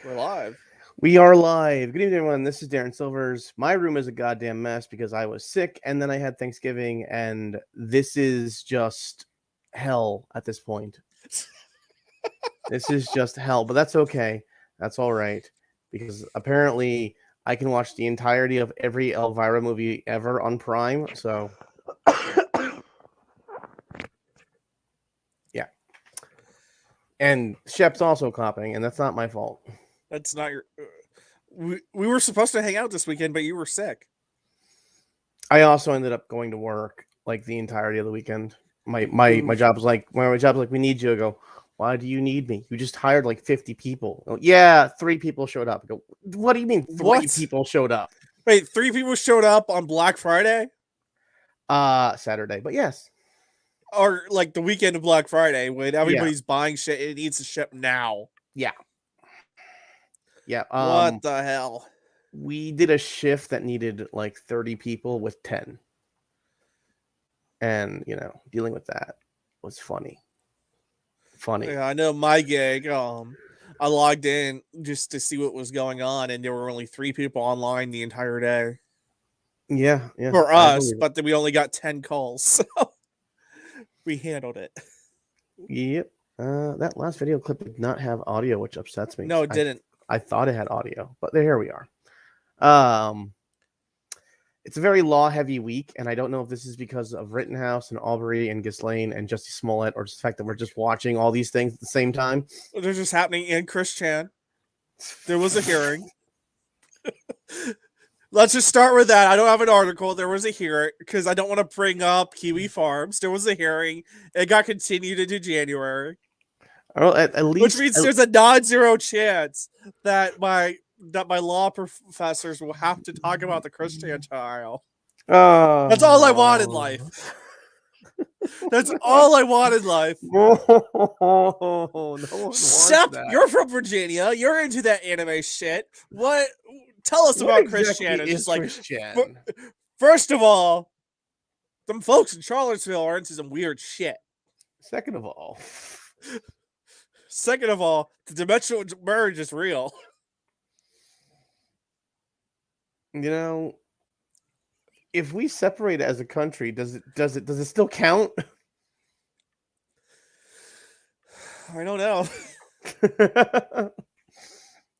We're live. We are live. Good evening, everyone. This is Darren Silvers. My room is a goddamn mess because I was sick and then I had Thanksgiving, and this is just hell at this point. This is just hell, but that's okay. That's all right because apparently I can watch the entirety of every Elvira movie ever on Prime. So, yeah. And Shep's also coughing, and that's not my fault. That's not your. We were supposed to hang out this weekend, but you were sick. I also ended up going to work like the entirety of the weekend. My job was like, we need you. I go, why do you need me? You just hired like 50 people. Go, yeah, 3 people showed up. I go, what do you mean 3 people showed up? Wait, 3 people showed up on Black Friday? Saturday, but yes. Or like the weekend of Black Friday when everybody's buying shit, it needs to ship now. Yeah. Yeah. What the hell? We did a shift that needed like 30 people with 10. And, dealing with that was funny. Yeah, I know my gig. I logged in just to see what was going on, and there were only 3 people online the entire day. Yeah. For us, but then we only got 10 calls, so we handled it. Yep. That last video clip did not have audio, which upsets me. No, it didn't. I thought it had audio, but here we are. It's a very law-heavy week, and I don't know if this is because of Rittenhouse and Aubrey and Ghislaine and Jussie Smollett, or just the fact that we're just watching all these things at the same time. They're just happening in Chris Chan. There was a hearing. Let's just start with that. I don't have an article. There was a hearing because I don't want to bring up Kiwi Farms. There was a hearing. It got continued into January. Well, at least, which means there's a non-zero chance that my law professors will have to talk about the Chris Chan trial. That's all I want in life. That's all I want in life. No Shep, you're from Virginia. You're into that anime shit. What? Tell us about Chris Chan. It's just like, Chris Chan? First of all, them folks in Charlottesville are into some weird shit. Second of all, the dimensional merge is real. If we separate as a country, does it still count? I don't know.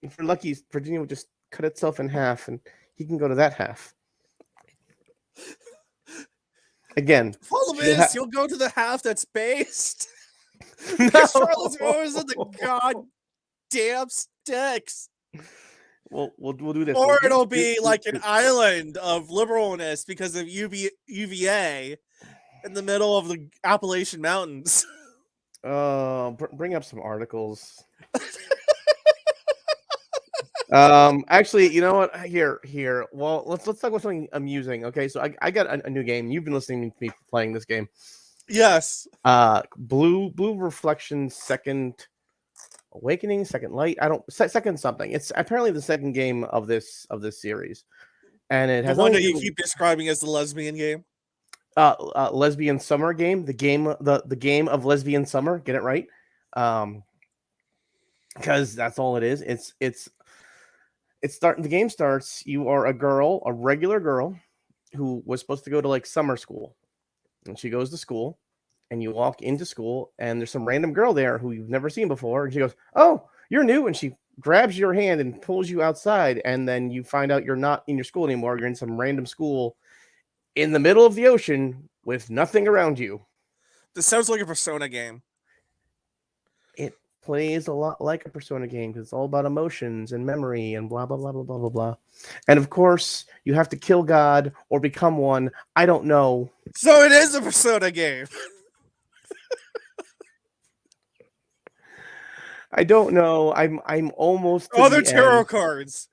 If we're lucky, Virginia would just cut itself in half, and he can go to that half. Again, the problem is you'll go to the half that's based. No. Charlottesville is in the goddamn sticks. We'll do this. Or it'll be like an island of liberalness because of UVA in the middle of the Appalachian Mountains. Bring up some articles. Actually, you know what? Here. Well, let's talk about something amusing. Okay, so I got a new game. You've been listening to me playing this game. Yes. Blue Reflection Second Awakening, Second Light. Second something. It's apparently the second game of this series, and it has the one that you keep describing as the lesbian game. Lesbian Summer game. The game of Lesbian Summer. Get it right. Because that's all it is. The game starts. You are a regular girl, who was supposed to go to like summer school, and she goes to school, and you walk into school, and there's some random girl there who you've never seen before, and she goes, "Oh, you're new," and she grabs your hand and pulls you outside, and then you find out you're not in your school anymore. You're in some random school in the middle of the ocean with nothing around you. This sounds like a Persona game. It plays a lot like a Persona game because it's all about emotions and memory and blah, blah, blah, blah, blah, blah, blah. And of course, you have to kill God or become one. I don't know. So it is a Persona game. I don't know. I'm almost to they're the tarot end. cards.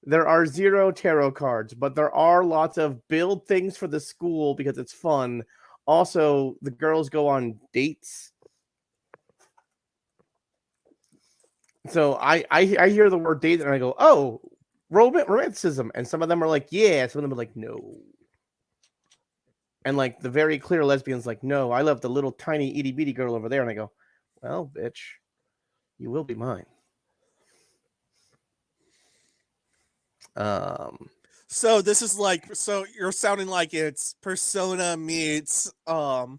There are 0 tarot cards, but there are lots of build things for the school because it's fun. Also, the girls go on dates. So I hear the word date and I go, oh, romanticism. And some of them are like, yeah. Some of them are like, no. And like the very clear lesbians like, no, I love the little tiny itty bitty girl over there. And I go, well, bitch, you will be mine. So this is like, so you're sounding like it's Persona meets whatchamacallit?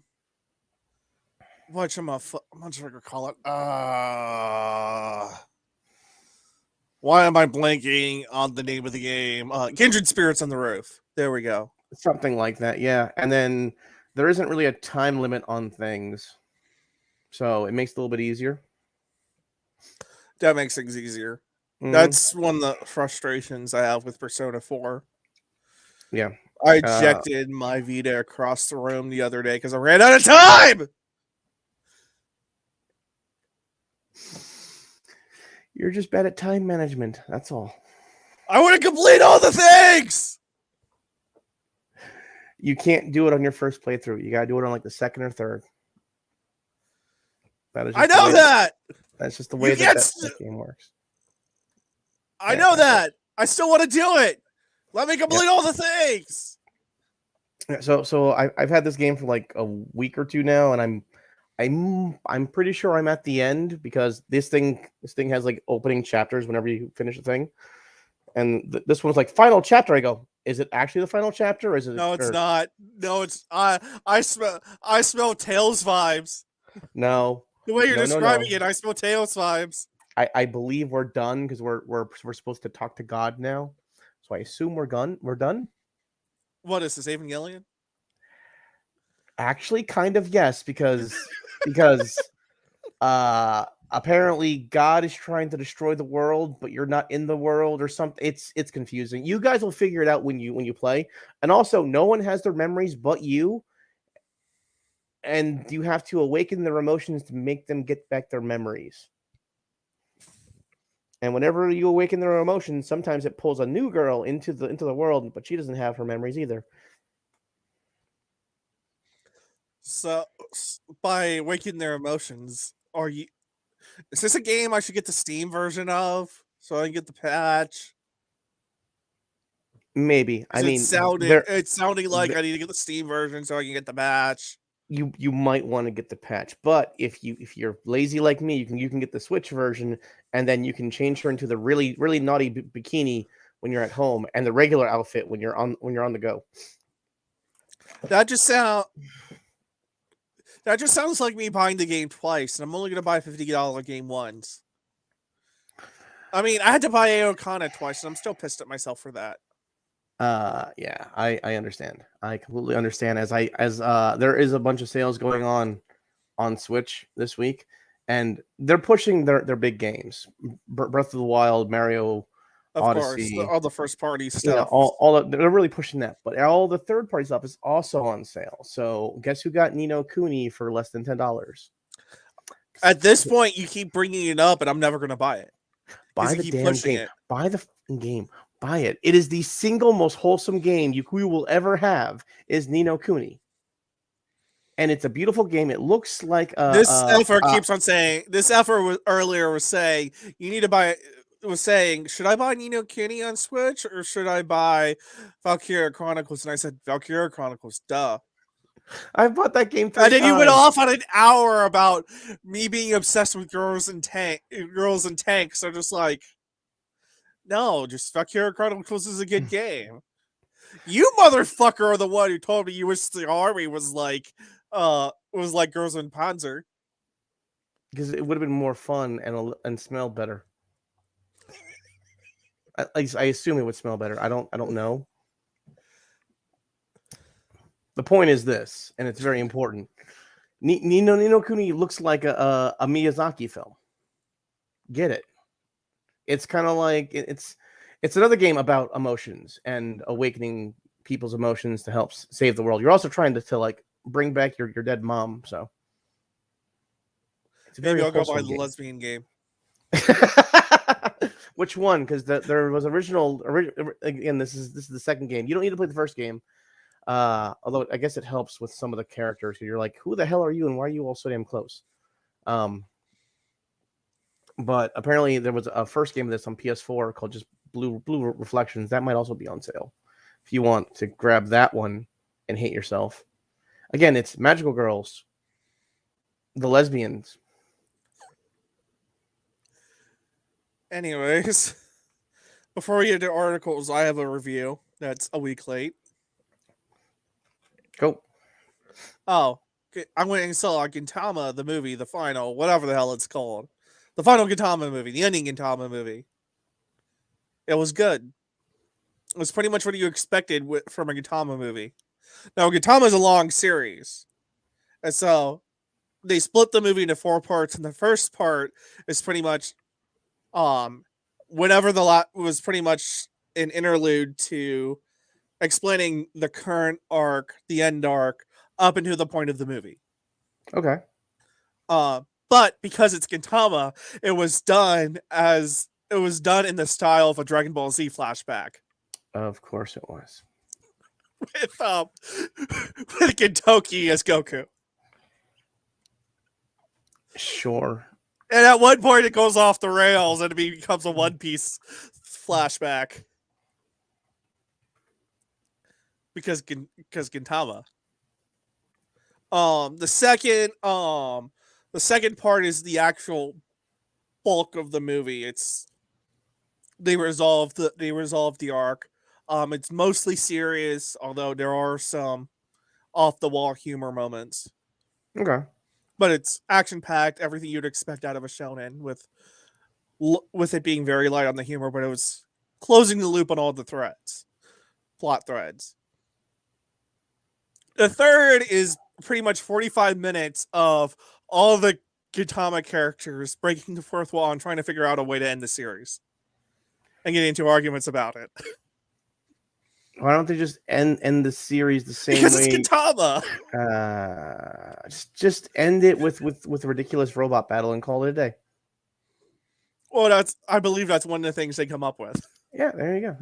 Why am I blanking on the name of the game? Kindred Spirits on the Roof. There we go. Something like that, yeah. And then there isn't really a time limit on things, so it makes it a little bit easier. That makes things easier. Mhm. That's one of the frustrations I have with Persona 4. Yeah. I ejected my Vita across the room the other day because I ran out of time! You're just bad at time management. That's all. I want to complete all the things! You can't do it on your first playthrough. You gotta do it on like the second or third. That is I know that! That's just the way that game works. I know that! I still want to do it! Let me complete all the things! So I've had this game for like a week or two now, and I'm pretty sure I'm at the end because this thing has like opening chapters whenever you finish a thing, and this one's like final chapter. I go, is it actually the final chapter? Or is it? No, it's not. No, it's I smell Tails vibes. No. The way you're describing it, I smell Tails vibes. I believe we're done because we're supposed to talk to God now, so I assume we're done. We're done. What is this, Evangelion? Actually, kind of yes, because apparently God is trying to destroy the world, but you're not in the world or something. It's confusing. You guys will figure it out when you play. And also, no one has their memories but you, and you have to awaken their emotions to make them get back their memories. And whenever you awaken their emotions, sometimes it pulls a new girl into the world, but she doesn't have her memories either. So, by awakening their emotions, is this a game I should get the Steam version of so I can get the patch? Maybe. I mean, it's sounding like I need to get the Steam version so I can get the patch. You might want to get the patch, but if you're lazy like me, you can get the Switch version, and then you can change her into the really naughty bikini when you're at home, and the regular outfit when you're on the go. That just sounds like me buying the game twice, and I'm only gonna buy a $50 game once. I mean, I had to buy Aokana twice, and I'm still pissed at myself for that. Yeah, I understand. I completely understand. As there is a bunch of sales going on Switch this week, and they're pushing their big games, Breath of the Wild, Mario, Of Odyssey, course, all the first party stuff. They're really pushing that, but all the third party stuff is also on sale. So guess who got Ni no Kuni for less than $10? At this point, you keep bringing it up, and I'm never gonna buy it. Buy the damn game. Buy the game. Buy it. It is the single most wholesome game you will ever have. Is Ni no Kuni, and it's a beautiful game. It looks like this effort keeps on saying. This effort earlier was saying you need to buy. Was saying, should I buy Ni no Kuni on Switch or should I buy Valkyria Chronicles? And I said Valkyria Chronicles. Duh. I bought that game 3 and then times. You went off on an hour about me being obsessed with girls and tanks. I'm just like, no, just Valkyria Chronicles is a good game. You motherfucker are the one who told me you wish the army was like Girls in Panzer. Because it would have been more fun and smelled better. I assume it would smell better. I don't know. The point is this, and it's very important. Ni no Kuni looks like a Miyazaki film. Get it? It's kind of like it's another game about emotions and awakening people's emotions to help save the world. You're also trying to like bring back your dead mom. So it's maybe I'll go buy the lesbian game. Which one? Because there was original. Again, this is the second game. You don't need to play the first game. Although I guess it helps with some of the characters. You're like, who the hell are you, and why are you all so damn close? But apparently there was a first game of this on PS4 called just Blue Reflections. That might also be on sale if you want to grab that one and hate yourself. Again, it's magical girls, the lesbians. Anyways, Before we get to articles, I have a review that's a week late. Go. Oh, I'm going to sell Gintama, the movie, the final, whatever the hell it's called. The final Gintama movie, the ending Gintama movie. It was good. It was pretty much what you expected from a Gintama movie. Now, Gintama is a long series. And so they split the movie into 4 parts. And the first part is pretty much whenever the lot was pretty much an interlude to explaining the current arc, the end arc, up into the point of the movie. Okay. But because it's Gintama, it was done in the style of a Dragon Ball Z flashback. Of course it was. With with Gintoki as Goku. Sure. And at one point it goes off the rails and it becomes a One Piece flashback. Because Gintama. The second part is the actual bulk of the movie. They resolve the arc. It's mostly serious, although there are some off the wall humor moments. Okay. But it's action packed, everything you'd expect out of a shonen, with it being very light on the humor, but it was closing the loop on all the plot threads. The third is pretty much 45 minutes of all the Gintama characters breaking the fourth wall and trying to figure out a way to end the series and getting into arguments about it. Why don't they just end the series the same Because way? it's Gintama. Just end it with a ridiculous robot battle and call it a day. Well, I believe that's one of the things they come up with. Yeah, there you go.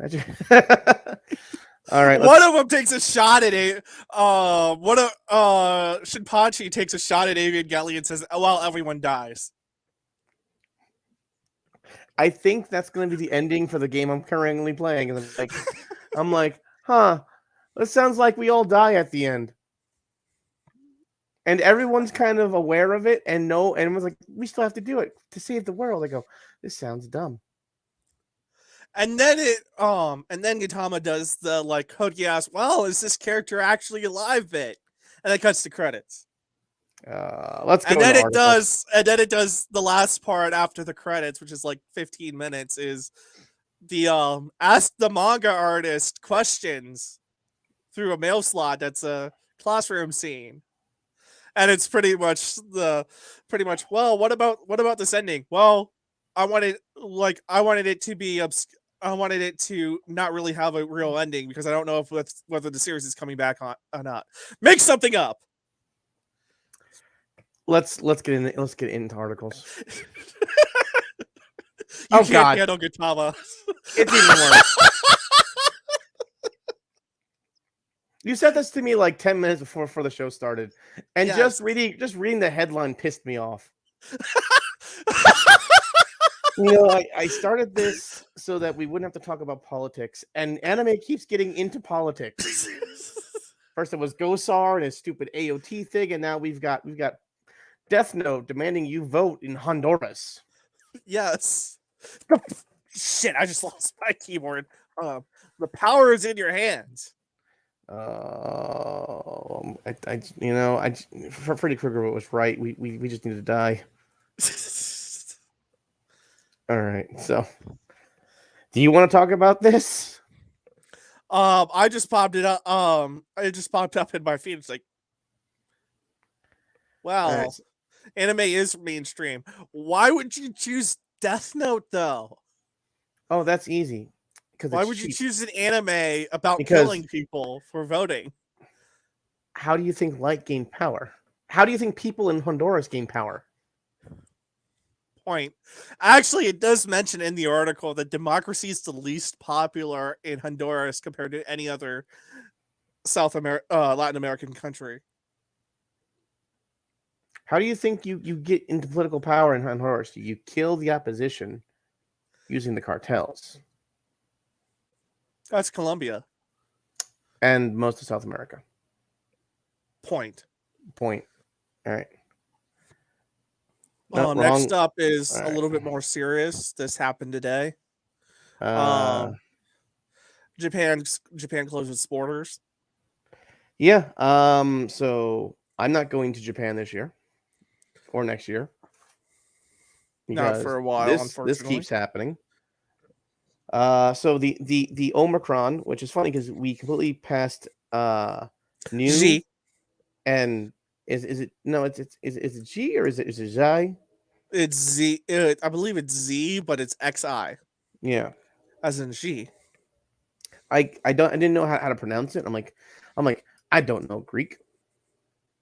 All right. One of them takes a shot at it. Shinpachi takes a shot at Evangelion and says, "Well, everyone dies." I think that's going to be the ending for the game I'm currently playing. And I'm like, huh? That sounds like we all die at the end, and everyone's kind of aware of it and everyone's like, we still have to do it to save the world. I go, this sounds dumb. And then Gintama does the like Cody asks, "Well, is this character actually alive?" bit, and it cuts to credits. Let's go. And then it does the last part after the credits, which is like 15 minutes. Is the ask the manga artist questions through a mail slot. That's a classroom scene, and it's pretty much well, what about this ending? Well, I wanted it to be I wanted it to not really have a real ending because I don't know whether the series is coming back on or not. Make something up. Let's get into articles. You can't handle Gintama. It's even worse. You said this to me like 10 minutes before the show started, and just reading the headline pissed me off. I started this so that we wouldn't have to talk about politics, and anime keeps getting into politics. First it was Gosar and his stupid AOT thing, and now we've got Death Note demanding you vote in Honduras. Yes. Shit, I just lost my keyboard. The power is in your hands. Freddy Krueger was right. We just need to die. All right. So, do you want to talk about this? I just popped it up. It just popped up in my feed. It's like, wow, right. Anime is mainstream. Why would you choose Death Note though? Oh, that's easy. Why would you choose an anime about killing people for voting? How do you think light gained power? How do you think people in Honduras gain power? Point. Actually, it does mention in the article that democracy is the least popular in Honduras compared to any other Latin American country. How do you think you get into political power in Honduras? You kill the opposition using the cartels. That's Colombia. And most of South America. Point. All right. Next up is a little bit more serious. This happened today. Uh, Japan closed its borders. yeah. So I'm not going to Japan this year or next year Not for because a while, this unfortunately. keeps happening. So the Omicron, which is funny because we completely passed new G. and is it no is it G or is it Xi? It's Z. I believe it's Z, but it's XI, Yeah. as in G. I didn't know how to pronounce it. I'm like I don't know Greek.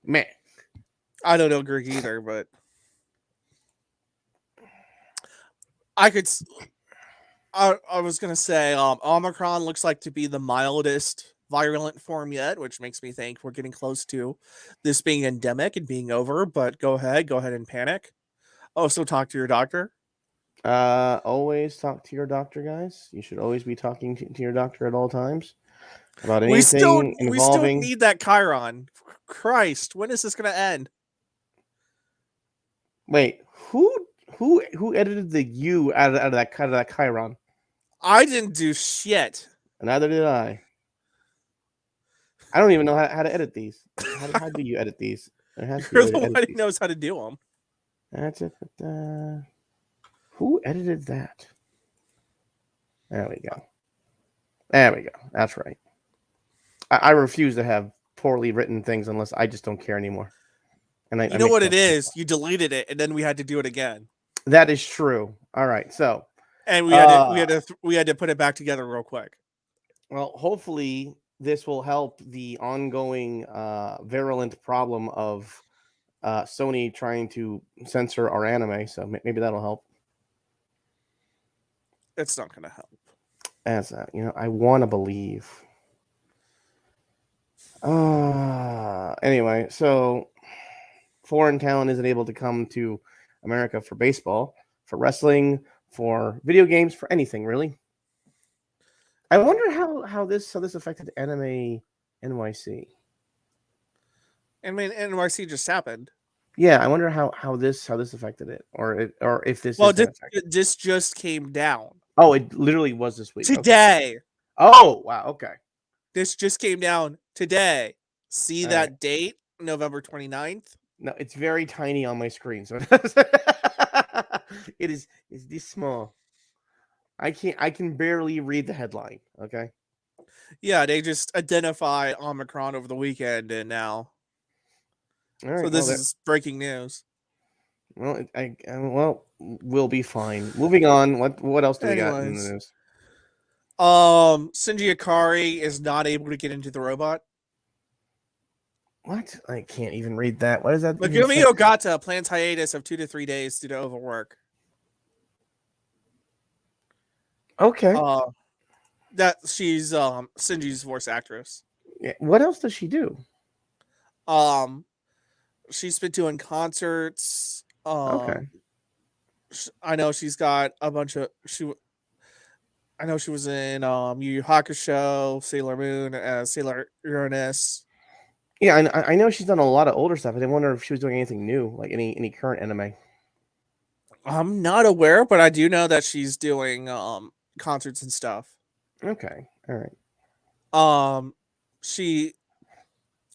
Man. I don't know Greek either, but I could. I was gonna say, Omicron looks like to be the mildest virulent form yet, which makes me think we're getting close to this being endemic and being over. But go ahead and panic. Also, talk to your doctor. Always talk to your doctor, guys. You should always be talking to your doctor at all times about We still anything we still involving. need that Chiron. Christ, when is this gonna end? Wait, who edited the U out of that Chiron? I didn't do shit. Neither did I. I don't even know how to edit these. How do you edit these? There has to be a You're way the to one edit who these. knows how to do them. That's it. Who edited that? There we go. There we go. That's right. I refuse to have poorly written things unless I just don't care anymore. And You I know make what it fun of is? people. You deleted it, and then we had to do it again, That is true. All right. So, and uh, we had to put it back together real quick. well, hopefully this will help the ongoing virulent problem of Sony trying to censor our anime. So maybe that'll help. It's not gonna help. As I want to believe. Anyway, so foreign talent isn't able to come to America for baseball, for wrestling, for video games, for anything really. I wonder how this affected Anime NYC. I mean, NYC just happened. Yeah, I wonder how this affected it, or if this Well, is going to affect it. this just came down Oh, it literally was this week. Okay. today. Oh wow. Okay. This just came down today. See All right. that date, November 29th? No, it's very tiny on my screen, so it is. It's this small. I can barely read the headline. Okay. Yeah, they just identified Omicron over the weekend, and now. All So right. this is breaking news. Well, we'll be fine. Moving on. What else do we got in the Anyways, news? Shinji Ikari is not able to get into the robot. What? I can't even read that. What does that even Megumi say? Ogata plans hiatus of 2 to 3 days due to overwork. Okay. That she's Shinji's voice actress. Yeah. What else does she do? Um, she's been doing concerts. Okay. I know she's got a bunch of I know she was in Yu Yu Hakusho, Sailor Moon, Sailor Uranus. Yeah, I know she's done a lot of older stuff. I didn't wonder if she was doing anything new, like any current anime. I'm not aware, but I do know that she's doing concerts and stuff. Okay. All right. Um, she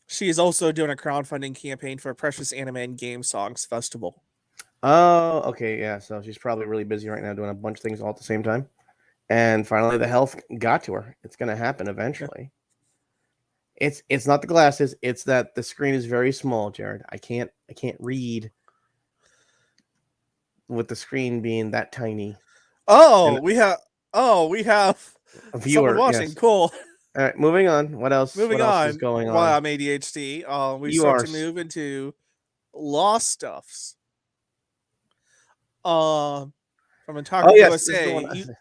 she is also doing a crowdfunding campaign for Precious Anime and Game Songs Festival. Oh, okay. Yeah. So she's probably really busy right now doing a bunch of things all at the same time. And finally, the health got to her. It's going to happen eventually. It's not the glasses. It's that the screen is very small, Jared. I can't read with the screen being that tiny. Oh, And we have a someone viewer, watching. yes. Cool. All right, moving on. What else? Moving What else is on. going While on? I'm ADHD, we You start are to move into law stuffs. From Oh Otaku yes, this is the one. USA,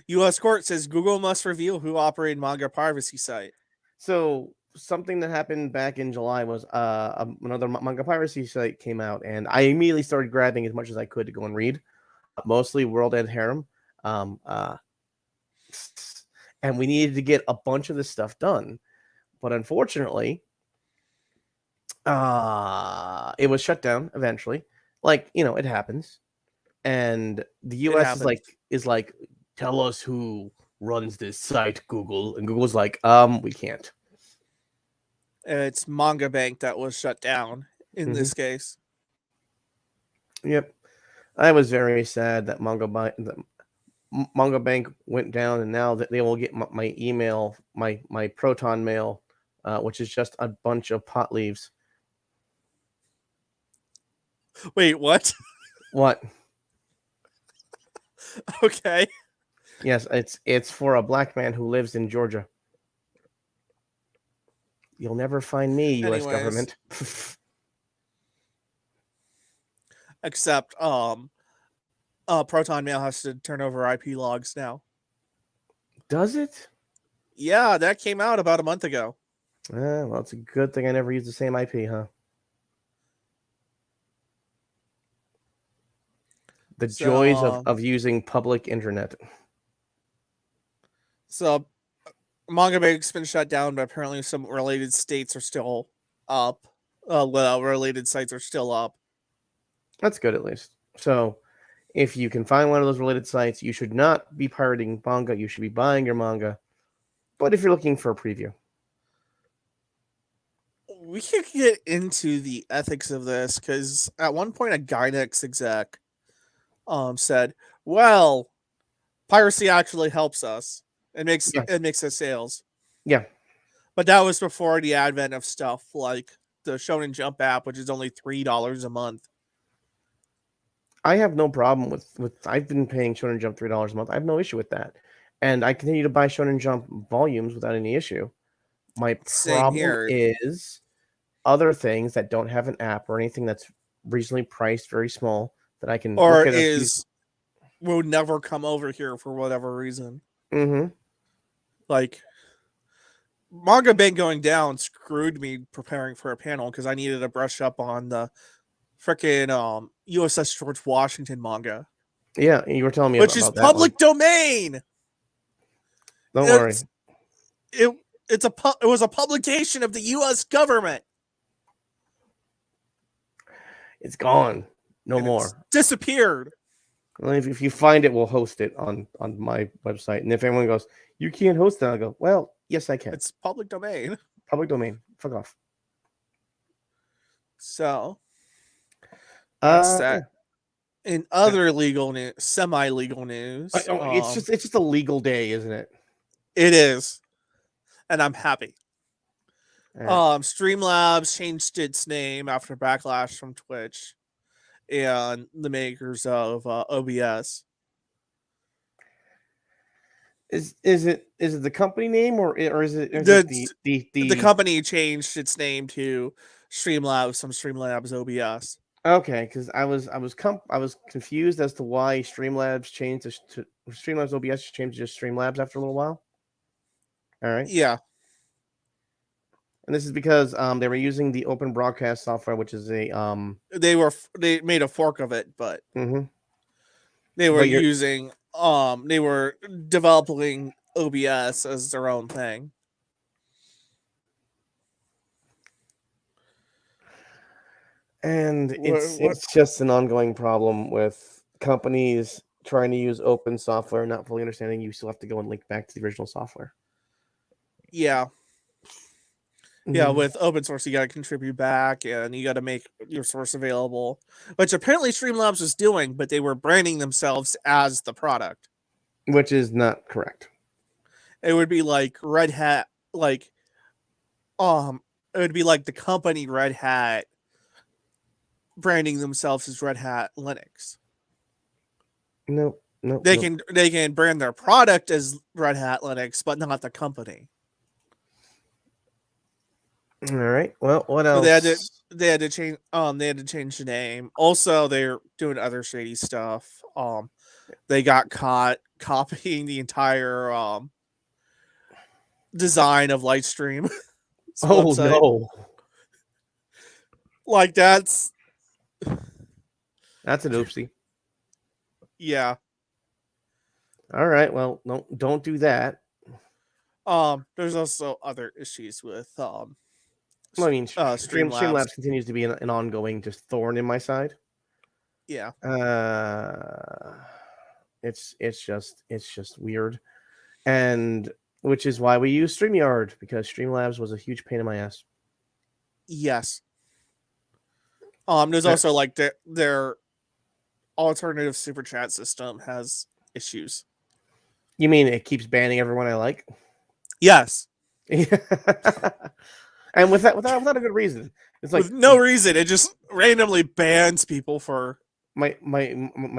U.S. court says Google must reveal who operated manga privacy site. So something that happened back in July was another manga piracy site came out, and I immediately started grabbing as much as I could to go and read, mostly World End Harem, um, uh, and we needed to get a bunch of this stuff done, but unfortunately, it was shut down eventually. Like it happens, and the It U.S. happens. is like tell us who runs this site, Google. And Google's like, we can't. It's Manga Bank that was shut down in this case. Yep. I was very sad that Manga Bank went down, and now that they will get my email, my Proton mail, which is just a bunch of pot leaves. Wait, what? What? Okay. Yes, it's for a black man who lives in Georgia. You'll never find me, U.S. Anyways. government. Except, Proton Mail has to turn over IP logs now. Does it? Yeah, that came out about a month ago. Well, it's a good thing I never used the same IP, huh? The joys of using public internet. So, Manga Bank's been shut down, but apparently some related states are still up. Related sites are still up. That's good, at least. So, if you can find one of those related sites, you should not be pirating manga. You should be buying your manga. But if you're looking for a preview, we could get into the ethics of this because at one point a Gynex exec said, "Well, piracy actually helps us. It makes us sales." Yeah. But that was before the advent of stuff like the Shonen Jump app, which is only $3 a month. I have no problem with I've been paying Shonen Jump $3 a month. I have no issue with that. And I continue to buy Shonen Jump volumes without any issue. My problem is other things that don't have an app or anything that's reasonably priced, very small, that I can or look at will never come over here for whatever reason. Mm-hmm. Like Manga Bank going down screwed me preparing for a panel because I needed to brush up on the freaking USS George Washington manga. Yeah, you were telling me which about is that public domain. Don't worry. It was a publication of the U.S. government. It's gone. No more. It's disappeared. Well, if you find it, we'll host it on my website. And if anyone goes, you can't host it, I'll go, well, yes, I can. It's public domain. Public domain. Fuck off. So that's that. In other legal news, semi-legal news, it's just a legal day, isn't it? It is, and I'm happy. Right. Streamlabs changed its name after backlash from Twitch and the makers of OBS. Is it the company name or is it the company changed its name to Streamlabs from Streamlabs OBS? Okay, because I was confused as to why Streamlabs changed to Streamlabs OBS changed to just Streamlabs after a little while. All right. Yeah. And this is because they were using the open broadcast software, which is a they made a fork of it, but they were using they were developing OBS as their own thing. And it's just an ongoing problem with companies trying to use open software, not fully understanding you still have to go and link back to the original software. Yeah. Yeah, with open source, you got to contribute back and you got to make your source available, which apparently Streamlabs was doing, but they were branding themselves as the product. Which is not correct. It would be like Red Hat, it would be like the company Red Hat branding themselves as Red Hat Linux. No. They can brand their product as Red Hat Linux, but not the company. All right. Well, what else? They had to change. They had to change the name. Also, they're doing other shady stuff. They got caught copying the entire design of Lightstream. Oh no! Like that's an oopsie. Yeah. All right. Well, don't do that. There's also other issues with well, I mean, Streamlabs continues to be an ongoing just thorn in my side. Yeah. It's just weird, and which is why we use StreamYard, because Streamlabs was a huge pain in my ass. Yes. There's Uh, also like their alternative super chat system has issues. You mean it keeps banning everyone I like? Yes. And without a good reason. It's like With no reason, it just randomly bans people for. my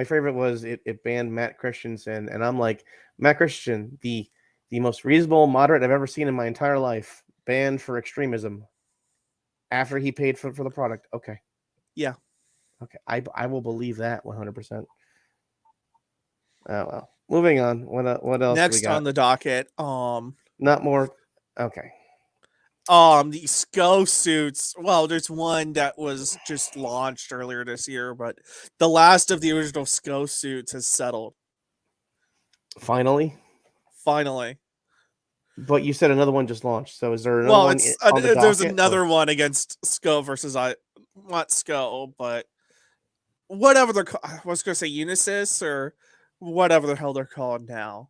favorite was it banned Matt Christensen, and I'm like, Matt Christian, the most reasonable moderate I've ever seen in my entire life, banned for extremism after he paid for the product. Okay. Yeah. Okay. I will believe that 100%. Oh well. Moving on. What else do we Next got? on the docket, Not more. Okay. the SCO suits. Well, there's one that was just launched earlier this year, but the last of the original SCO suits has settled. Finally. Finally. But you said another one just launched. So is there another Well, one it's on the there's docket? Or? another one against SCO versus not SCO, but whatever they're I was gonna say Unisys or whatever the hell they're called now.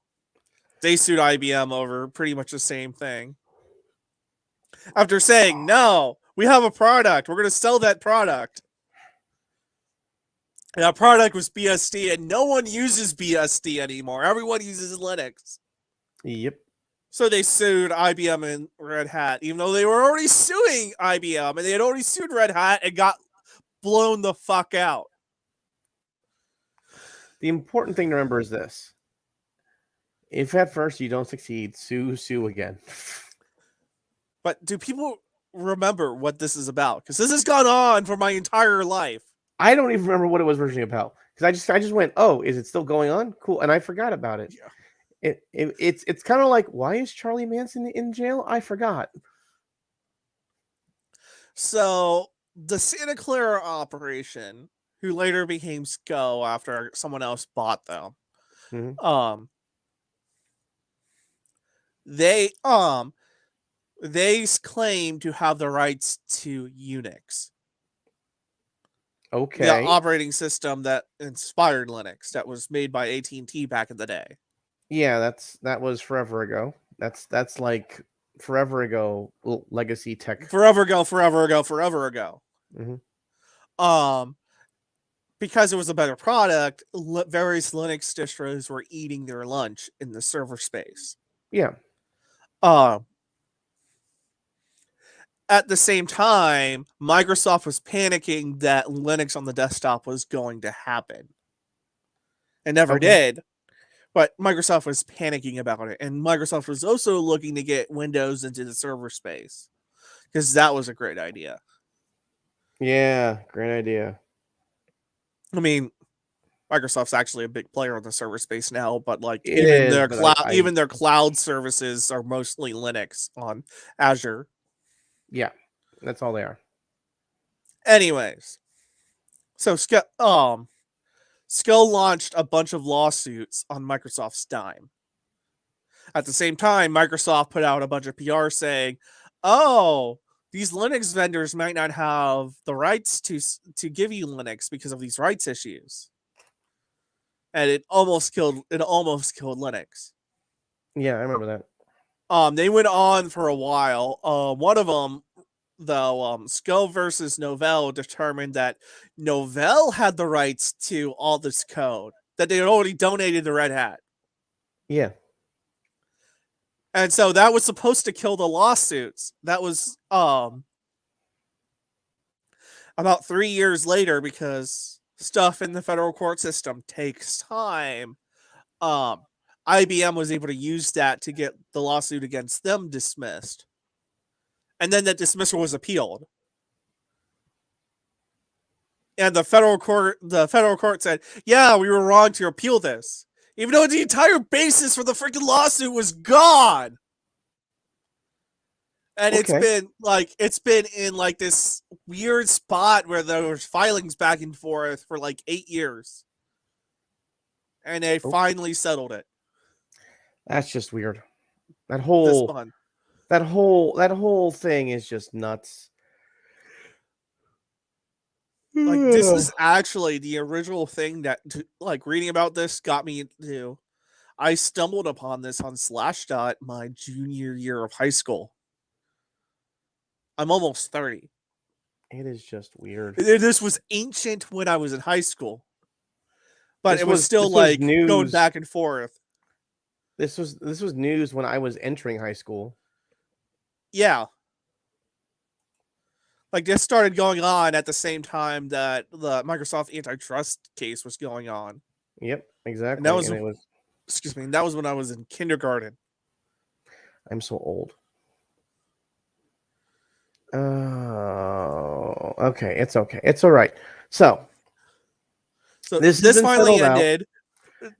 They sued IBM over pretty much the same thing. After saying, no, we have a product, we're gonna sell that product. And that product was BSD, and no one uses BSD anymore. Everyone uses Linux. Yep. So they sued IBM and Red Hat, even though they were already suing IBM and they had already sued Red Hat and got blown the fuck out. The important thing to remember is this. If at first you don't succeed, sue again. But do people remember what this is about? Because this has gone on for my entire life. I don't even remember what it was originally about. Because I just went, oh, is it still going on? Cool. And I forgot about it. Yeah. It's kind of like, why is Charlie Manson in jail? I forgot. So the Santa Clara operation, who later became SCO after someone else bought them, Mm-hmm. they claim to have the rights to Unix, the Okay. operating system that inspired Linux, that was made by AT&T back in the day. Yeah, that was forever ago. That's like forever ago legacy tech. Forever ago, forever ago, forever ago. Mm-hmm. Because it was a better product, various Linux distros were eating their lunch in the server space. Yeah. At the same time, Microsoft was panicking that Linux on the desktop was going to happen. It never did, but Microsoft was panicking about it. And Microsoft was also looking to get Windows into the server space because that was a great idea. Yeah, great idea. I mean, Microsoft's actually a big player in the server space now, but like It is, but even their cloud services are mostly Linux on Azure. Yeah, that's all they are. Anyways, so Skull launched a bunch of lawsuits on Microsoft's dime. At the same time, Microsoft put out a bunch of PR saying, "Oh, these Linux vendors might not have the rights to give you Linux because of these rights issues." And it almost killed Linux. Yeah, I remember that. They went on for a while. One of them, though, Skull versus Novell determined that Novell had the rights to all this code that they had already donated to Red Hat. Yeah. And so that was supposed to kill the lawsuits. That was about 3 years later, because stuff in the federal court system takes time. IBM was able to use that to get the lawsuit against them dismissed. And then that dismissal was appealed. And the federal court said, "Yeah, we were wrong to appeal this." Even though the entire basis for the freaking lawsuit was gone. And it's been in like this weird spot where there was filings back and forth for like 8 years. And they finally settled it. That's just weird. That This whole month. that whole thing is just nuts. like this is actually the original thing that like reading about this got me into. I stumbled upon this on Slashdot my junior year of high school. I'm almost 30. It is just weird. This was ancient when I was in high school, but it was still this was like going news. back and forth. This was news when I was entering high school. Yeah. Like this started going on at the same time that the Microsoft antitrust case was going on. Yep, exactly. And that was, and it was excuse me, that was when I was in kindergarten. I'm so old. Oh, okay. It's okay. It's all right. So This finally ended.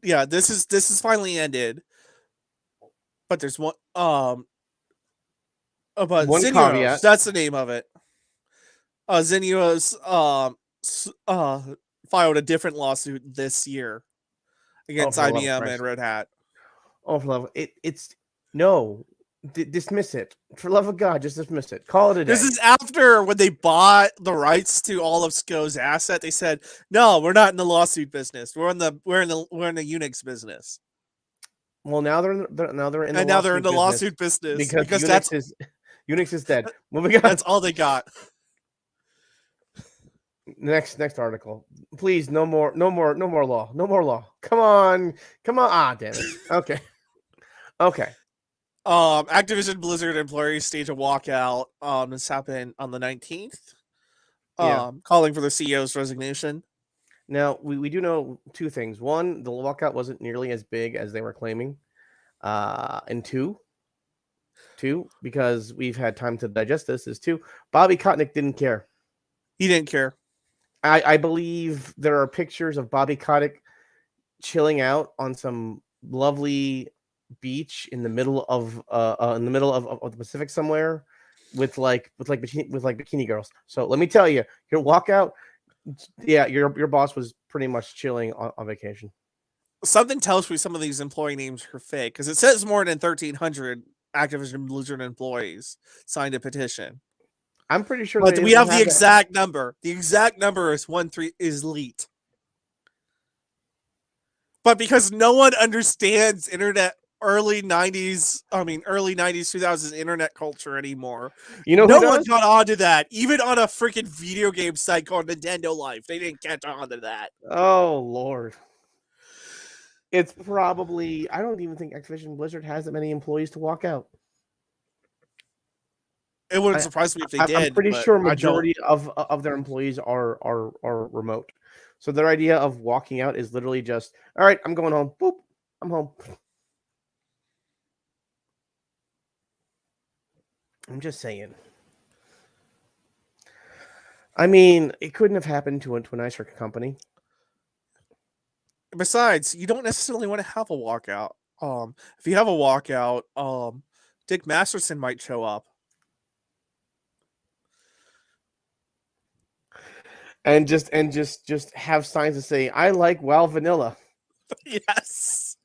Yeah, this is finally ended. But there's one but One Zinnios, caveat. that's the name of it. Zinnios filed a different lawsuit this year against IBM and Red Hat. Oh, for love, it's no, dismiss it. For love of God, just dismiss it. Call it a day. This is after when they bought the rights to all of SCO's asset. They said, "No, we're not in the lawsuit business. We're in the Unix business." Well, now they're in the lawsuit business because Unix is dead. Moving on. That's all they got. Next article, please. No more law. Come on. Ah, damn it. Okay. Activision Blizzard employees stage a walkout. This happened on the 19th. Calling for the CEO's resignation. Now we do know two things. One, the walkout wasn't nearly as big as they were claiming. And two, because we've had time to digest this, is two, Bobby Kotick didn't care. He didn't care. I believe there are pictures of Bobby Kotick chilling out on some lovely beach in the middle of the Pacific somewhere with bikini girls. So let me tell you, your walkout, yeah, your boss was pretty much chilling on vacation. Something tells me some of these employee names are fake because it says more than 1,300 Activision Blizzard employees signed a petition. I'm pretty sure, but we have the exact number. The exact number is leaked. But because no one understands early 90s, 2000s internet culture anymore. No one got onto that. Even on a freaking video game site called Nintendo Life, they didn't catch on to that. Oh, Lord. It's probably, I don't even think Activision Blizzard has that many employees to walk out. It wouldn't surprise me if they did. I'm pretty sure majority of their employees are remote. So their idea of walking out is literally just, all right, I'm going home. Boop, I'm home. I'm just saying. I mean, it couldn't have happened to a nicer company. Besides, you don't necessarily want to have a walkout. If you have a walkout, Dick Masterson might show up. And just have signs that say, I like WoW Vanilla. Yes.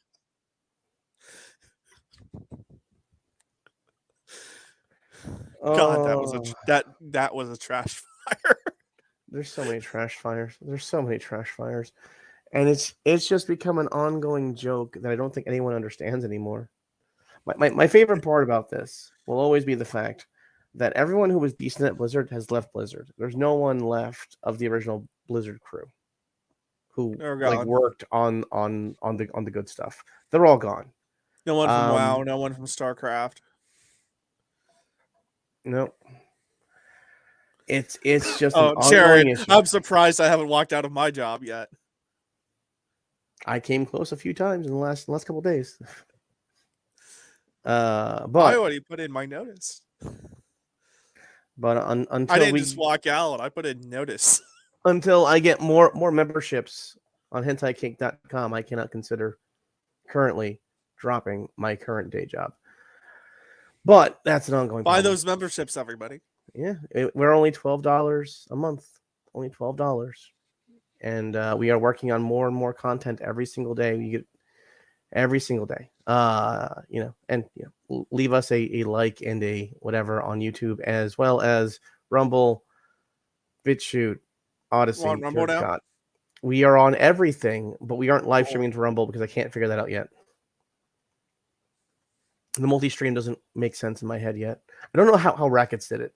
God, that was a trash fire. There's so many trash fires. And it's just become an ongoing joke that I don't think anyone understands anymore. My favorite part about this will always be the fact that everyone who was decent at Blizzard has left Blizzard. There's no one left of the original Blizzard crew who worked on the good stuff. They're all gone. No one from WoW, no one from StarCraft. No. It's just an ongoing issue. I'm surprised I haven't walked out of my job yet. I came close a few times in the last couple of days. But I already put in my notice. But until I didn't just walk out, I put in notice. Until I get more memberships on hentaicake.com, I cannot consider currently dropping my current day job. But that's an ongoing Buy those memberships, everybody. Yeah, we're only $12 a month. Only $12. And we are working on more and more content every single day. We get every single day. Leave us a like and a whatever on YouTube, as well as Rumble, BitChute, Odyssey. on Rumble Dear now? God. We are on everything, but we aren't live Cool. streaming to Rumble because I can't figure that out yet. The multi-stream doesn't make sense in my head yet. I don't know how Rackets did it.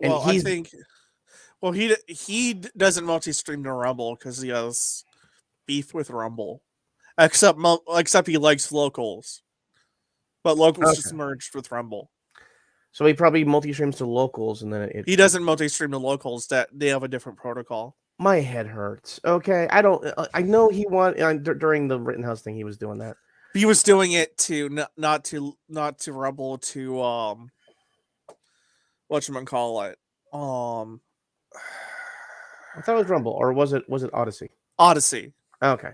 And Well, I think. Well, he doesn't multi-stream to Rumble because he has beef with Rumble. Except he likes locals, but locals just okay. merged with Rumble. So he probably multi-streams to locals, and then He doesn't multi-stream to locals. That they have a different protocol. My head hurts. Okay, I don't. I know he during the Rittenhouse thing. He was doing that. He was doing it to not to Rumble to whatchamacallit. I thought it was Rumble, or was it Odyssey? Odyssey. Okay.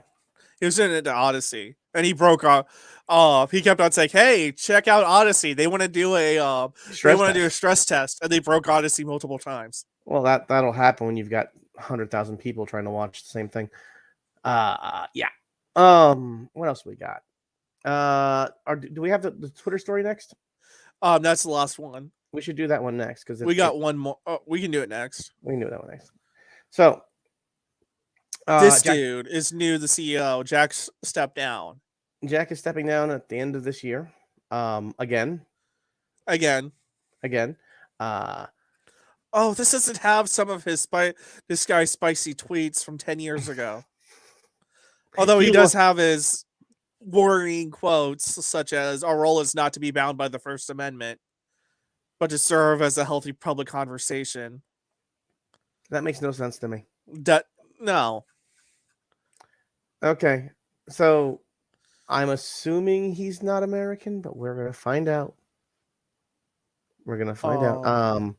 He was in it to Odyssey, and he broke off. He kept on saying, "Hey, check out Odyssey. They want to do a stress test," and they broke Odyssey multiple times. Well, that'll happen when you've got 100,000 people trying to watch the same thing. Yeah. What else we got? Do we have the Twitter story next? That's the last one. We should do that one next because we got one more. Oh, we can do it next. We can do that one next. So, this dude is new. The CEO, Jack, stepped down. Jack is stepping down at the end of this year. Again. Oh, this doesn't have some of this guy's spicy tweets from 10 years ago. Although he does have his worrying quotes, such as, "Our role is not to be bound by the First Amendment, but to serve as a healthy public conversation." That makes no sense to me. No. Okay, so I'm assuming he's not American, but we're gonna find out. We're gonna find out.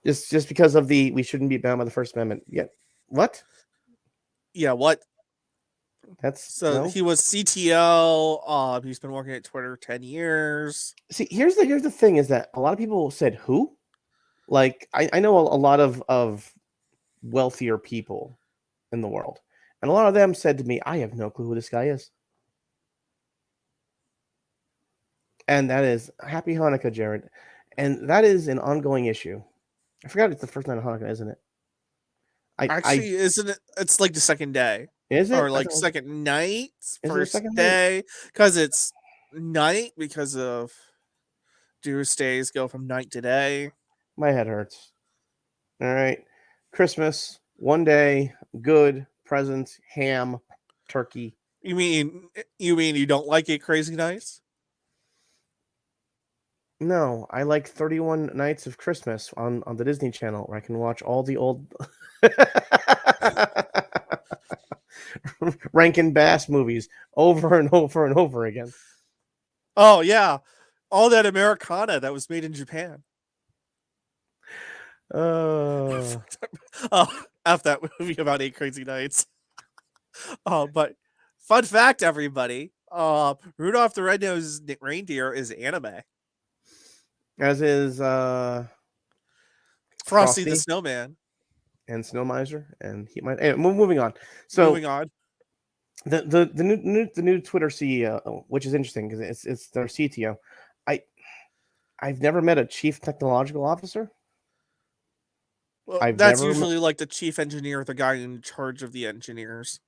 Just because of we shouldn't be bound by the First Amendment. Yeah. What? Yeah. What? No? He was CTO. He's been working at Twitter 10 years. See, here's the thing: is that a lot of people said who? Like I know a lot of wealthier people in the world, and a lot of them said to me, "I have no clue who this guy is." And that is Happy Hanukkah, Jared. And that is an ongoing issue. I forgot it's the first night of Hanukkah, isn't it? Isn't it? It's like the second day. Is it? Or like second night? First second day? Because it's night because of Jewish days go from night to day. My head hurts. All right. Christmas, one day, good, presents, ham, turkey. You mean you don't like it crazy nights? No, I like 31 Nights of Christmas on the Disney Channel where I can watch all the old Rankin Bass movies over and over and over again. Oh, yeah. All that Americana that was made in Japan. Oh, F that movie about 8 Crazy Nights. But fun fact, everybody. Rudolph the Red-Nosed Reindeer is anime. As is Frosty the Snowman. And Snow Miser and moving on. So moving on. The new Twitter CEO, which is interesting because it's their CTO. I've never met a chief technological officer. Well, that's usually like the chief engineer, the guy in charge of the engineers.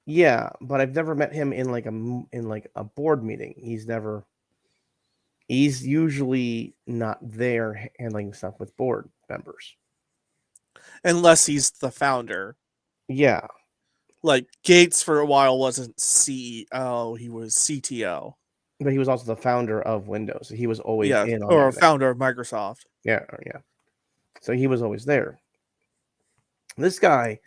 Yeah, but I've never met him in like a board meeting. He's usually not there handling stuff with board members. Unless he's the founder. Yeah. Like Gates for a while wasn't CEO, he was CTO. But he was also the founder of Windows. He was always in on or founder of Microsoft. Yeah. So he was always there. This guy,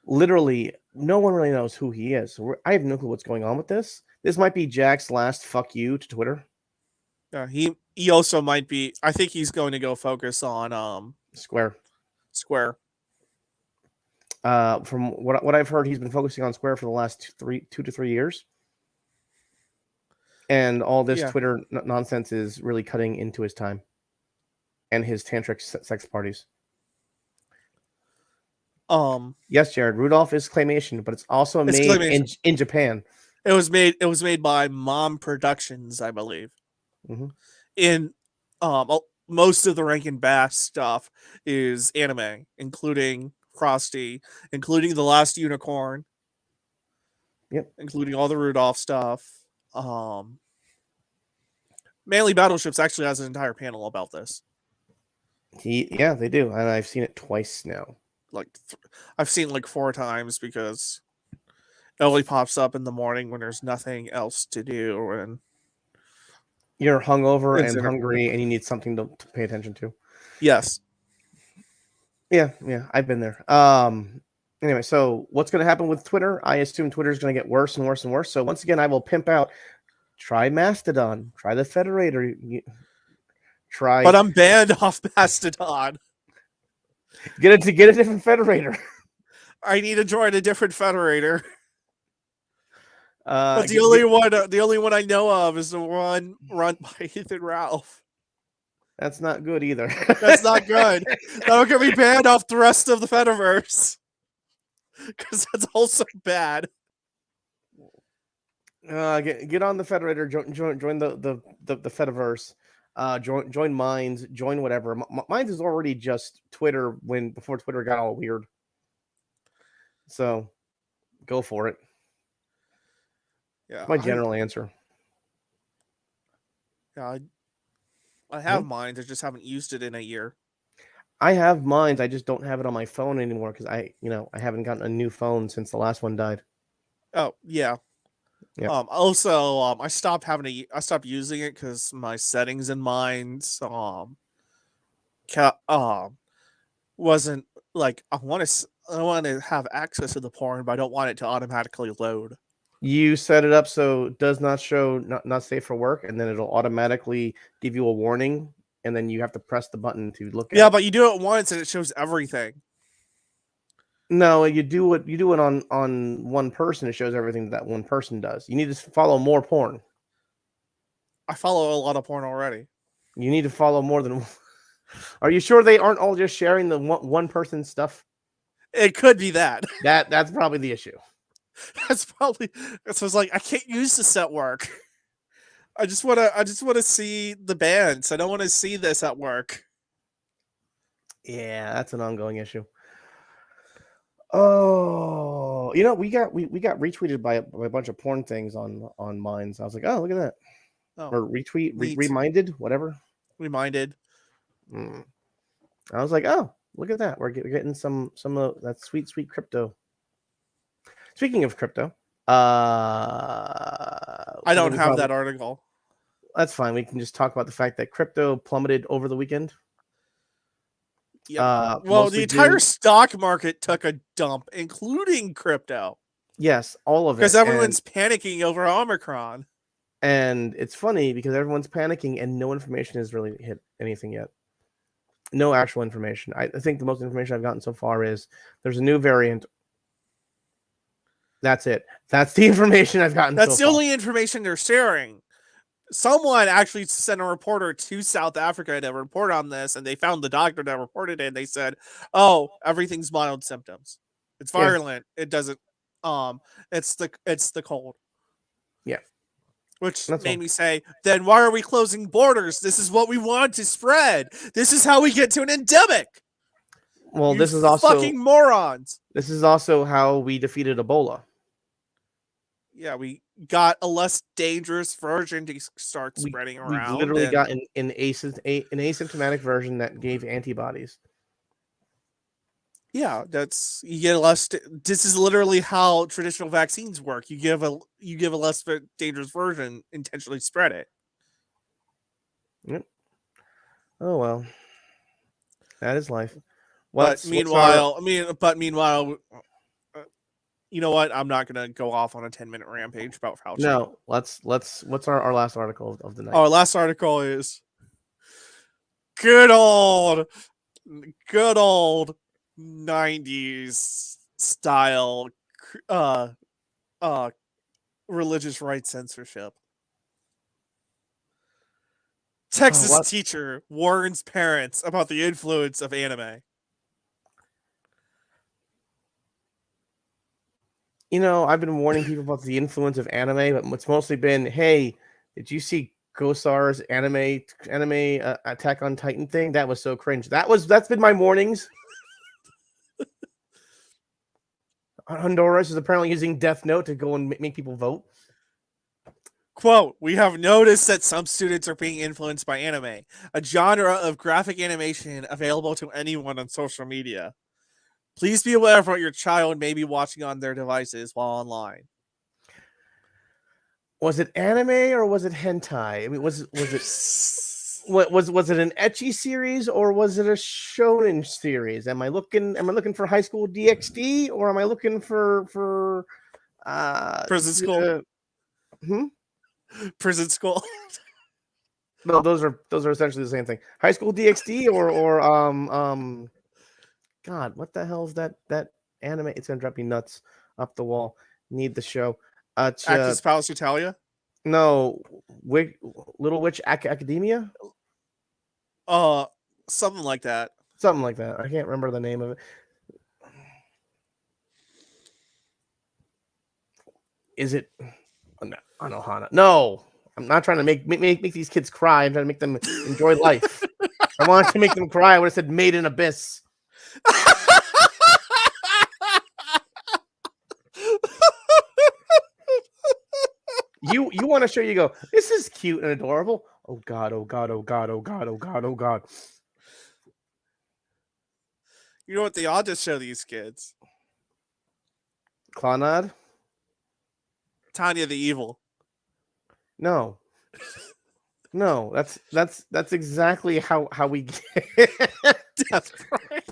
literally, no one really knows who he is. So I have no clue what's going on with this. This might be Jack's last fuck you to Twitter. Yeah, he also might be. I think he's going to go focus on Square. From what I've heard, he's been focusing on Square for the last 2 to 3 years. And all this Twitter nonsense is really cutting into his time and his tantric sex parties. Yes, Jared, Rudolph is claymation, but it's also made in Japan. It was made by Mom Productions, I believe. Mm-hmm. In most of the Rankin Bass stuff is anime, including Frosty, including The Last Unicorn, including all the Rudolph stuff. Manly Battleships actually has an entire panel about this. Yeah, they do, and I've seen it twice now. I've seen it like 4 times because it only pops up in the morning when there's nothing else to do, and you're hungover and hungry, and you need something to pay attention to. Yes. Yeah, I've been there. Anyway, so what's going to happen with Twitter? I assume Twitter is going to get worse and worse and worse. So once again, I will pimp out. Try Mastodon. Try the Federator. Try. But I'm banned off Mastodon. Get a different Federator. I need to join a different Federator. But the only one I know of is the one run by Ethan Ralph. That's not good either. That's not good. That'll get me banned off the rest of the Fediverse. Because that's also bad. Get on the Federator. Join the Fediverse. Join Minds. Join whatever. Minds is already just Twitter before Twitter got all weird. So, go for it. Yeah, my general answer. Yeah, I have Minds. I just haven't used it in a year. I have Minds. I just don't have it on my phone anymore because I haven't gotten a new phone since the last one died. Oh yeah. Yeah. Also, I stopped using it because my settings in Minds wasn't like I want to have access to the porn, but I don't want it to automatically load. You set it up so it does not show not safe for work, and then it'll automatically give you a warning, and then you have to press the button to look at it. Yeah, but you do it once and it shows everything. No, you do it on one person. It shows everything that one person does. You need to follow more porn. I follow a lot of porn already. You need to follow more than. Are you sure they aren't all just sharing the one person stuff? It could be that. That's probably the issue. That's probably. So it's like I can't use this at work. I just want to see the bands. I don't want to see this at work. Yeah, that's an ongoing issue. Oh, we got retweeted by a bunch of porn things on Minds. I was like, oh, look at that. Oh, or reminded, whatever. Reminded. I was like, oh, look at that. We're getting some of that sweet crypto. Speaking of crypto, I don't have that article. That's fine. We can just talk about the fact that crypto plummeted over the weekend. Yeah. Well, the entire stock market took a dump, including crypto. Yes, all of it. Because everyone's panicking over Omicron. And it's funny because everyone's panicking and no information has really hit anything yet. No actual information. I think the most information I've gotten so far is there's a new variant. That's it. That's the information I've gotten. That's the only information they're sharing. Someone actually sent a reporter to South Africa to report on this, and they found the doctor that reported it, and they said, oh, everything's mild symptoms. It's virulent. Yeah. It doesn't it's the cold. Yeah. Which made me say, then why are we closing borders? This is what we want to spread. This is how we get to an endemic. Well, this is also fucking morons. This is also how we defeated Ebola. Yeah, we got a less dangerous version to start spreading around. We literally got an asymptomatic version that gave antibodies. Yeah, you get a less. This is literally how traditional vaccines work. You give a less dangerous version, intentionally spread it. Yep. Oh well, that is life. Meanwhile, you know what? I'm not gonna go off on a 10-minute rampage about Fauci. No, let's. What's our last article of the night? Our last article is good old 90s style religious rights censorship. Texas teacher warns parents about the influence of anime. I've been warning people about the influence of anime, but it's mostly been, hey, did you see Gosar's anime Attack on Titan thing. That was so cringe. That's been my mornings. Honduras is apparently using Death Note to go and make people vote. Quote, we have noticed that some students are being influenced by anime, a genre of graphic animation available to anyone on social media. Please be aware of what your child may be watching on their devices while online. Was it anime or was it hentai? I mean, was it was it an ecchi series or was it a shonen series? Am I looking for High School DxD or am I looking for Prison school? Hmm? Prison school. No, those are essentially the same thing. High School DxD or God, what the hell is that anime? It's gonna drive me nuts up the wall. Need the show. Actus Palace Italia? No, Little Witch Academia? Something like that. Something like that. I can't remember the name of it. Is it Anohana? No, I'm not trying to make these kids cry. I'm trying to make them enjoy life. I wanted to make them cry. I would have said Made in Abyss. You want to show you go, this is cute and adorable. Oh God, oh God, oh God, oh God, oh God, oh God. You know what they ought to show these kids? Clannad? Tanya the Evil. No. No, that's exactly how we get. That's right.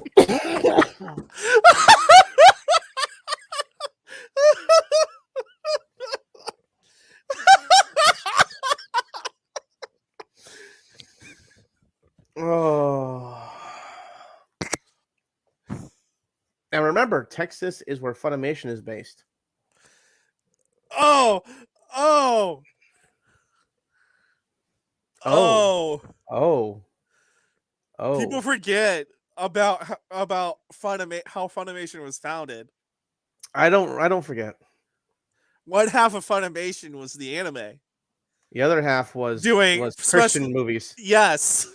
Oh. And remember, Texas is where Funimation is based. Oh. People forget about how Funimation was founded. I don't forget. One half of Funimation was the anime. The other half was Christian movies. Yes.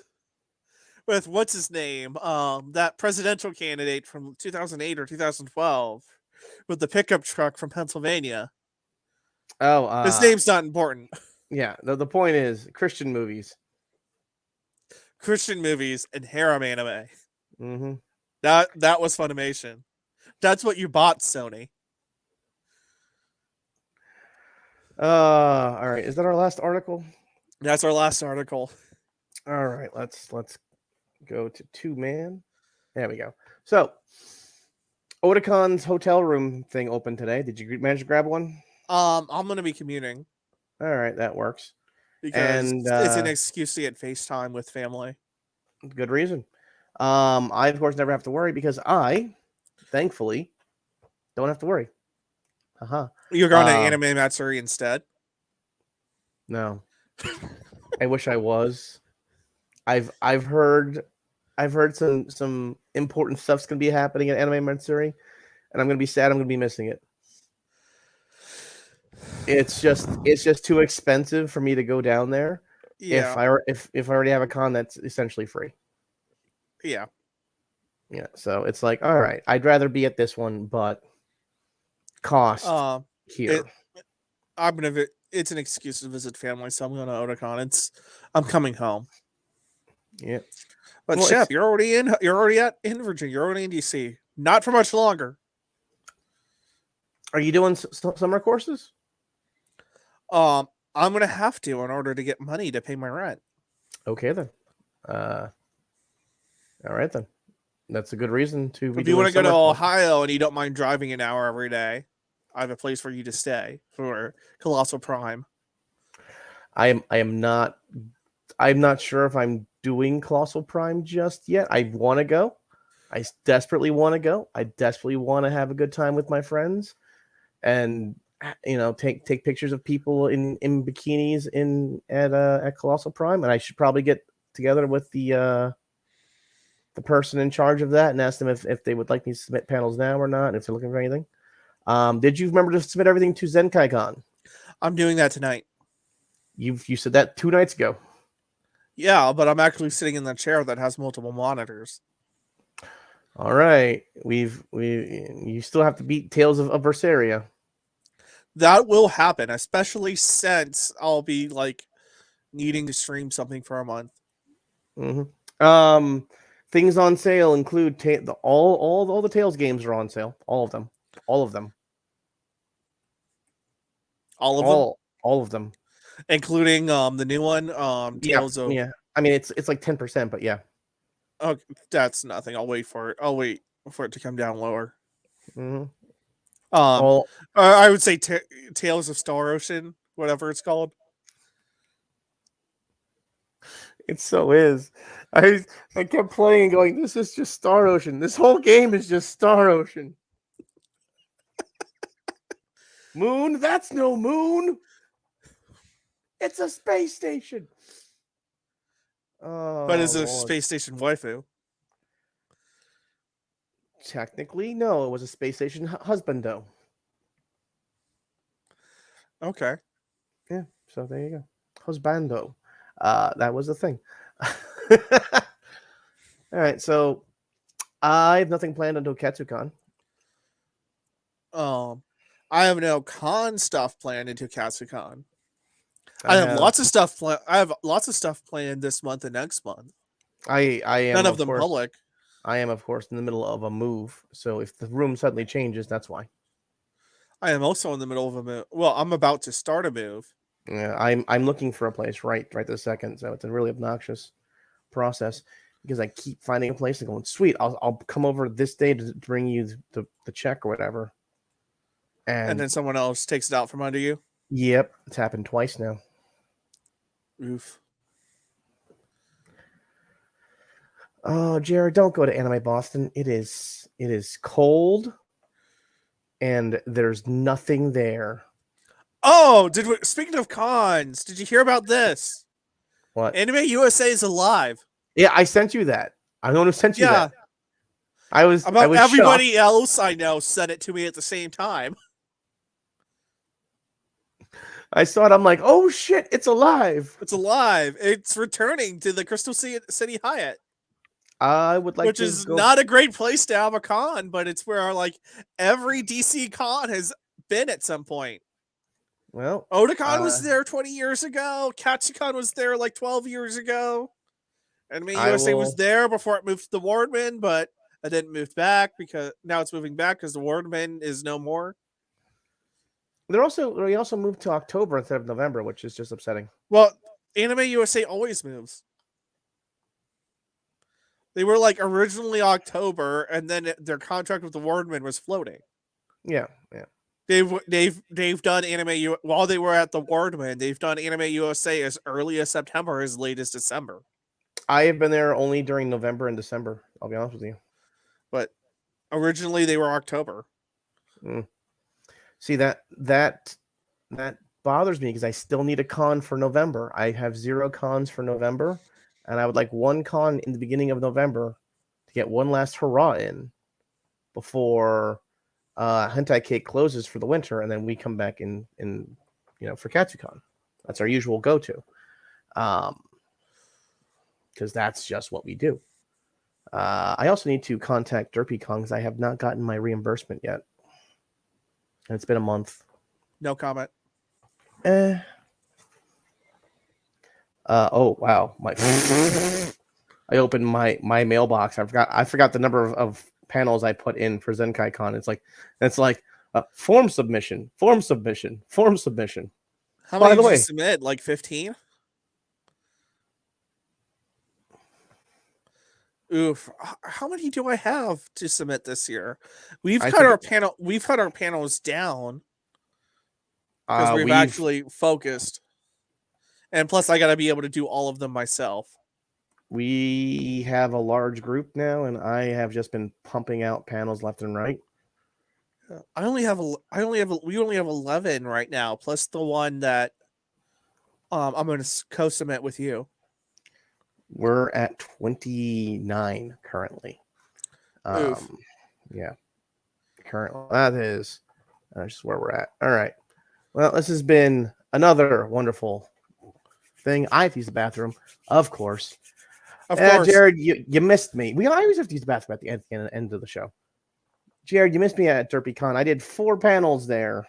With what's his name? That presidential candidate from 2008 or 2012 with the pickup truck from Pennsylvania. Oh, his name's not important. Yeah, the point is Christian movies. Christian movies and harem anime. Mm-hmm. That was Funimation. That's what you bought, Sony. All right. Is that our last article? That's our last article. All right. Let's go to 2-man. There we go. So, Otacon's hotel room thing opened today. Did you manage to grab one? I'm gonna be commuting. All right, that works. Because it's an excuse to get FaceTime with family. Good reason. I of course never have to worry because I, thankfully, don't have to worry. Haha. You're going to Anime Matsuri instead? No. I wish I was. I've heard some important stuff's gonna be happening at Anime Matsuri, and I'm gonna be sad. I'm gonna be missing it. It's just too expensive for me to go down there. Yeah. If I already have a con that's essentially free. Yeah. Yeah. So it's like, all right, I'd rather be at this one, but cost here. It's an excuse to visit family, so I'm going to Otakon. I'm coming home. Yeah. But well, Shep, you're already in Virginia. You're already in DC. Not for much longer. Are you doing summer courses? I'm gonna have to in order to get money to pay my rent. Okay then. All right then. That's a good reason to be. If you want to go to Ohio and you don't mind driving an hour every day, I have a place for you to stay for Colossal Prime. I'm not sure if I'm doing Colossal Prime just yet. I want to go. I desperately want to go. I desperately want to have a good time with my friends, and take pictures of people in bikinis at Colossal Prime. And I should probably get together with the person in charge of that and ask them if they would like me to submit panels now or not, and if they're looking for anything. Did you remember to submit everything to ZenkaiCon? I'm doing that tonight. You said that 2 nights ago. Yeah, but I'm actually sitting in the chair that has multiple monitors. All right, you still have to beat Tales of Berseria. That will happen, especially since I'll be like needing to stream something for a month. Mm-hmm. Things on sale include all the Tales games are on sale. All of them. All of them. All of them, All of them. including the new one, Tales of. Yeah. I mean, it's like 10%, but yeah. Oh, that's nothing. I'll wait for it. I'll wait for it to come down lower. Mm-hmm. Um, All I would say Tales of Star Ocean, whatever it's called. it so is. I kept playing, going, this is just Star Ocean. This whole game is just Star Ocean. Moon? That's no moon. It's a space station. Oh, But is a Lord. space station waifu? Technically, no. It was a space station husbando. Okay. Yeah, so there you go. Husbando. That was the thing. All right, so I have nothing planned until Katsucon. I have no con stuff planned into Katsucon. I I have have lots of stuff. I have lots of stuff planned this month and next month. I am None of of them course public. I am of course in the middle of a move. So if the room suddenly changes, that's why. I am also in the middle of a move. Well, I'm about to start a move. Yeah, I'm looking for a place right this second. So it's a really obnoxious process because I keep finding a place and going, sweet, I'll come over this day to bring you the check or whatever. And And then someone else takes it out from under you. yep, it's happened twice now. Oof. Oh, Jared, don't go to Anime Boston. It is cold and there's nothing there. Oh, speaking of cons, did you hear about this? What? Anime USA is alive. Yeah, I sent you that. I'm the one who sent you Yeah. that. I was Everybody shocked. else I know sent it to me at the same time. I saw it. I'm like, oh shit, it's alive. It's alive. It's returning to the Crystal City Hyatt. I would like Which to is go. not a great place to have a con, but it's where like every DC con has been at some point. Well, Otakon was there 20 years ago. Katsucon was there like 12 years ago. Anime I USA was will. there before it moved to the Wardman, but it didn't move back because now it's moving back because the Wardman is no more. We also moved to October instead of November, which is just upsetting. Well, Anime USA always moves. They were like originally October, and then their contract with the Wardman was floating. Yeah. They've done Anime while they were at the Wardman. They've done Anime USA as early as September, as late as December. I have been there only during November and December. I'll be honest with you. But originally they were October. See that bothers me because I still need a con for November. I have 0 cons for November, and I would like one con in the beginning of November to get one last hurrah in before Hentai Cake closes for the winter, and then we come back in for Katsucon. That's our usual go-to, because that's just what we do. I also need to contact DerpyCon because I have not gotten my reimbursement yet, and it's been a month. No comment. Oh wow, I opened my mailbox. I forgot the number of panels I put in for ZenkaiCon. It's like form submission. How By many the did you way, submit? Like 15? Oof. How many do I have to submit this year? We've cut our panels down because we've actually focused. And plus I got to be able to do all of them myself. We have a large group now, and I have just been pumping out panels left and right. We only have 11 right now, plus the one that I'm going to co-submit with you. We're at 29 currently. Oof. Yeah. Currently, that's just where we're at. All right. Well, this has been another wonderful thing. I have to use the bathroom, of course. Of course. Jared, you missed me. I always have to use the bathroom at the end of the show. Jared, you missed me at DerpyCon. I did 4 panels there.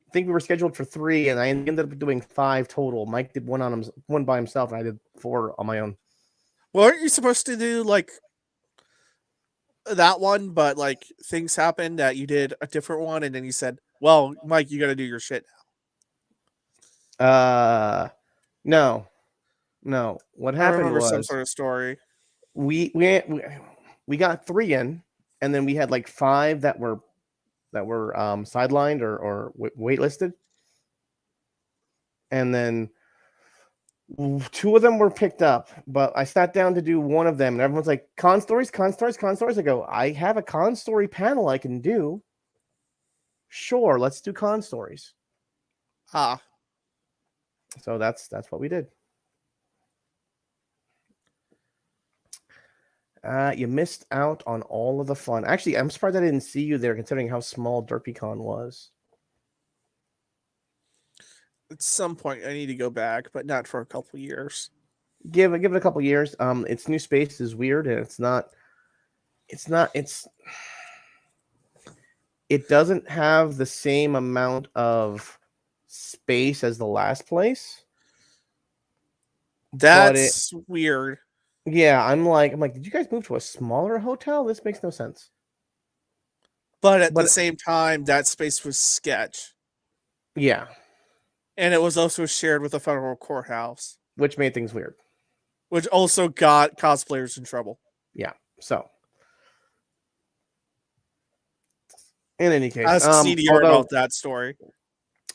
I think we were scheduled for 3, and I ended up doing 5 total. Mike did one by himself, and I did 4 on my own. Well, aren't you supposed to do like that one, but like things happened that you did a different one, and then you said, "Well, Mike, you got to do your shit now." No. What I happened remember was some sort of story. we got 3 in, and then we had like 5 that were sidelined or waitlisted, and then 2 of them were picked up. But I sat down to do one of them, and everyone's like, "Con stories." I go, "I have a con story panel I can do. Sure, let's do con stories." Ah, So that's what we did. You missed out on all of the fun. Actually, I'm surprised I didn't see you there, considering how small DerpyCon was. at some point I need to go back, but not for a couple years. Give it a couple years. Its new space is weird, and it doesn't have the same amount of space as the last place. That's weird. Yeah, I'm like, did you guys move to a smaller hotel? This makes no sense. But at the same time, that space was sketch. Yeah. And it was also shared with the federal courthouse, Which made things weird. which also got cosplayers in trouble. Yeah. So, in any case, ask CDR about that story.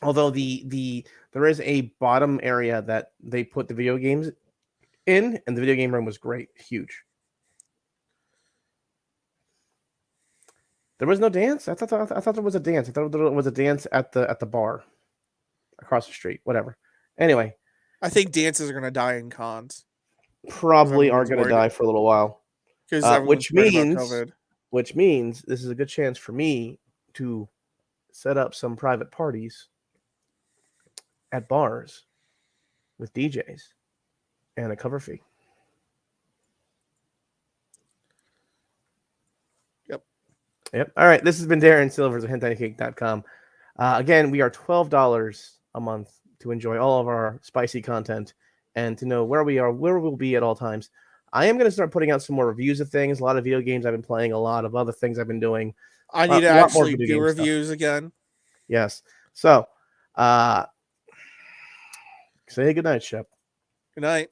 Although there is a bottom area that they put the video games in, and the video game room was great, huge. There was no dance. I thought there was a dance. I thought there was a dance at the bar across the street. Whatever. Anyway, I think dances are going to die in cons. Probably are going to die for a little while. Which means this is a good chance for me to set up some private parties at bars with DJs and a cover fee. Yep. All right. This has been Darren Silvers of HentaiCake.com. Again, we are $12 a month to enjoy all of our spicy content and to know where we'll be at all times. I am going to start putting out some more reviews of things. A lot of video games I've been playing, a lot of other things I've been doing. I need to actually do reviews again. Yes. So, say good night, Shep. Good night.